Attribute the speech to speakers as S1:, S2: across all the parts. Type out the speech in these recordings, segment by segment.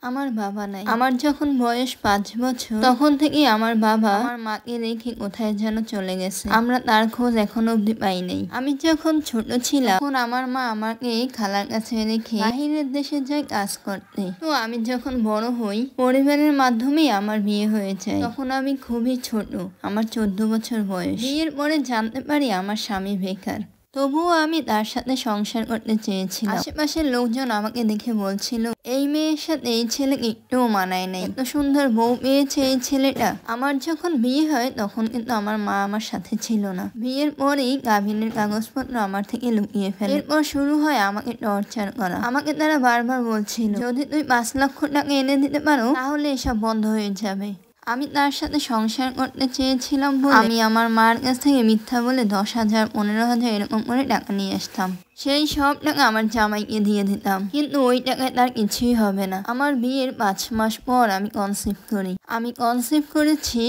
S1: আমার বাবা নাই। আমার যখন বয়স 5 বছর তখন থেকেই আমার বাবা আমার মাকে রেখে কোথায় যেন চলে গেছে। আমরা তার খোঁজ এখনো অব্দি পাই নাই। আমি যখন ছোট ছিলাম তখন আমার মা আমাকে খালার কাছে রেখে বাহিরের দেশে যায় কাজ করতে। তো আমি যখন বড় হই পরিবারের মাধ্যমেই আমার বিয়ে হয়ে যায়। তখন আমি খুবই ছোট, আমার 14 বছর বয়স। বিয়ের পরে জানতে পারি আমার স্বামী বেকার। তবুও আমি তার সাথে সংসার করতে চেয়েছিলাম। আশেপাশের লোকজন আমাকে দেখে বলছিল এই মেয়ের সাথে এই ছেলেকে একটুও মানায় নাই, এত সুন্দর বউ পেয়েছে এই ছেলেটা। আমার যখন বিয়ে হয় তখন কিন্তু আমার মা আমার সাথে ছিল না। বিয়ের পরেই গাভিনের কাগজপত্র আমার থেকে লুকিয়ে ফেলে। এরপর শুরু হয় আমাকে টর্চার করা। আমাকে তারা বারবার বলছিল যদি তুই 5 লক্ষ টাকা এনে দিতে পারো তাহলে এসব বন্ধ হয়ে যাবে। আমি তার সাথে সংসার করতে চেয়েছিলাম বলে আমি আমার মার কাছ থেকে মিথ্যা বলে 10,000 15,000 এরকম করে টাকা নিয়ে আসতাম। সেই সব টাকা আমার জামাইকে দিয়ে দিতাম, কিন্তু ওই টাকায় তার কিছুই হবে না। আমার বিয়ের 5 মাস পর আমি কনসিভ করি। আমি কনসিভ করেছি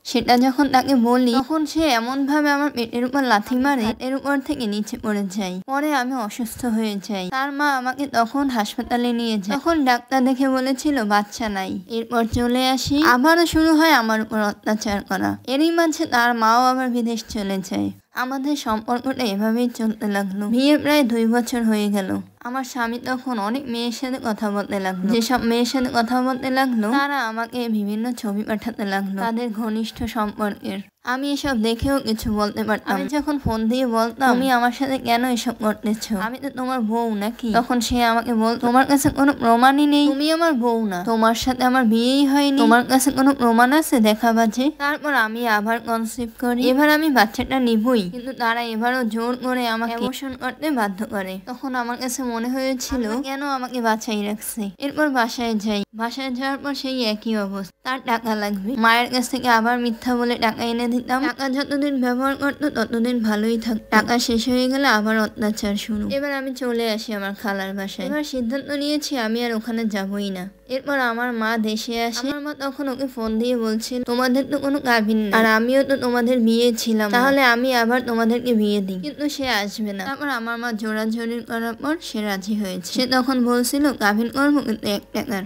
S1: সেটা যখন তাকে বলি তখন সে এমন ভাবে আমার পেটের উপর লাথি মারে এর উপর থেকে নিচে পড়ে যাই। পরে আমি অসুস্থ হয়ে যাই। তার মা আমাকে তখন হাসপাতালে নিয়ে যায়। তখন ডাক্তার দেখে বলেছিল বাচ্চা নাই। এরপর চলে আসি, আবারও শুরু হয় আমার উপর অত্যাচার করা। এরই মাঝে তার মাও আবার বিদেশ চলে যায়। আমাদের সম্পর্কটা এভাবেই চলতে লাগলো। বিয়ে প্রায় 2 বছর হয়ে গেল। আমার স্বামী তখন অনেক মেয়ের সাথে কথা বলতে লাগলো। যেসব মেয়ের সাথে কথা বলতে লাগলো তারা আমাকে বিভিন্ন ছবি পাঠাতে লাগলো তাদের ঘনিষ্ঠ সম্পর্কের। আমি এসব দেখেও কিছু বলতে পারতাম। আমি যখন ফোন দিয়ে বলতাম তুমি আমার সাথে কেন এসব করতেছো, আমি তো তোমার বউ নাকি, তখন সে আমাকে বলতো তোমার কাছে কোনো প্রমাণই নেই, তুমি আমার বউ না, তোমার সাথে আমার বিয়েই হয়নি, তোমার কাছে কোনো প্রমাণ আছে দেখাবা যে। তারপর আমি আবার কনসিভ করি। এবার আমি বাচ্চাটা নিবই, কিন্তু তারা এবারও জোর করে আমাকে অ্যাবর্শন করতে বাধ্য করে। তখন আমার কাছে মনে হয়েছিল কেন আমাকে বাঁচাই রাখছে। এরপর বাসায় যাই। বাসায় যাওয়ার পর সেই একই অবস্থা, তার টাকা লাগবে। মায়ের কাছ থেকে আবার মিথ্যা বলে টাকা এনে দিতাম। টাকা যতদিন ব্যবহার করতো ততদিন ভালোই থাকতো। টাকা শেষ হয়ে গেলে আবার অত্যাচার শুরু। এবার আমি চলে আসি আমার খালার বাসায়। এবার সিদ্ধান্ত নিয়েছি আমি আর ওখানে যাবই না। এরপর আমার মা দেশে আসে। আমার মা তখন ওকে ফোন দিয়ে বলছিল তোমাদের তো কোনো গাভিন নেই, আর আমিও তো তোমাদের বিয়ে ছিলাম, তাহলে আমি আবার তোমাদেরকে বিয়ে দিই, কিন্তু সে আসবে না। তারপর আমার মা জোরাজোরি করার পর সে রাজি হয়েছে। সে তখন বলছিল গাভিন করবো কিন্তু 1 টাকার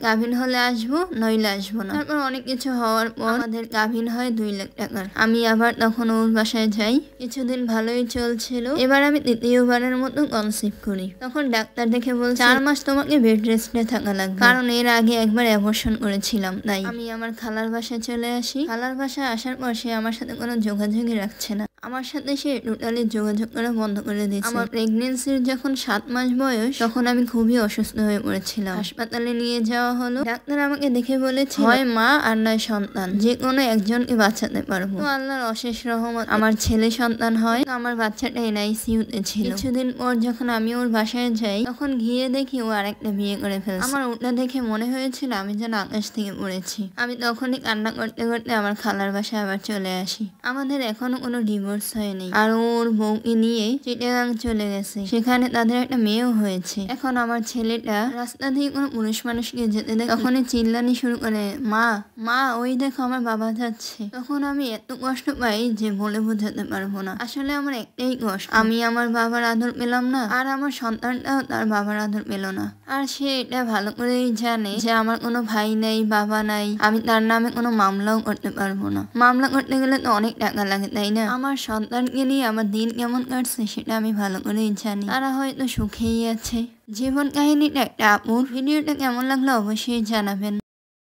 S1: গাভিন হলে আসবো, নইলে আসবো না। তারপর অনেক কিছু হওয়ার পর আমাদের গাভিন হয় 2 লাখ টাকার। আমি আবার তখন ওর বাসায় যাই। কিছুদিন ভালোই চলছিল। এবার আমি 3য়বারের মতো কনসিভ করি। তখন ডাক্তার দেখে বলছে 4 মাস তোমাকে বেড রেস্টে থাকা লাগবে, কারণ এর আগে একবার অ্যাবর্শন করেছিলাম। তাই আমি আমার খালার বাসায় চলে আসি। খালার বাসায় আসার পর সে আমার সাথে কোনো যোগাযোগই রাখছে না। আমার সাথে সে টোটালি যোগাযোগ করা বন্ধ করে দিয়েছে। আমার প্রেগনেন্সির যখন 7 মাস বয়স তখন আমি খুবই অসুস্থ হয়ে পড়েছিলাম। হাসপাতালে নিয়ে যাওয়া হলো। ডাক্তার আমাকে দেখে বলেছে হয় মা আর নয় সন্তান, যে কোনো একজনকে বাঁচাতে পারবো। তো আল্লাহর অশেষ রহমত আমার ছেলে সন্তান হয়। আমার বাচ্চাটা NICU-তে ছিল। কিছুদিন পর যখন আমি ওর বাসায় যাই তখন গিয়ে দেখি ও আরেকটা বিয়ে করে ফেলছে। আমার ওটা দেখে মনে হয়েছিল আমি যেন আকাশ থেকে পড়েছি। আমি তখনই কান্না করতে করতে আমার খালার বাসায় আবার চলে আসি। আমাদের এখনো কোনো ডিভোর্স হয়নি, আর ওর বউকে নিয়ে চিটাগাং চলে গেছে। সেখানে তাদের একটা মেয়েও হয়েছে। এখন আমার ছেলেটা রাস্তা দিয়ে কোনো পুরুষ মানুষকে যেতে দেখে তখনই চিল্লানি শুরু করে মা মা ওই দেখো আমার বাবা যাচ্ছে। তখন আমি এত কষ্ট পাই যে বলে বোঝাতে পারবো না। আসলে আমার একটাই কষ্ট, আমি আমার বাবার আদর পেলাম না, আর আমার সন্তানটাও তার বাবার আদর পেল না। আর সে এটা ভালো করেই জানে যে আমার কোনো ভাই নাই, বাবা নাই, আমি তার নামে কোনো মামলাও করতে পারবো না। মামলা করতে গেলে তো অনেক টাকা লাগে, তাই না? আমার সন্তানকে নিয়ে আমার দিন কেমন কাটছে সেটা আমি ভালো করেই জানি। তারা হয়তো সুখেই আছে। জীবন কাহিনীটা একটা আপুর। ভিডিওটা কেমন লাগলো অবশ্যই জানাবেন।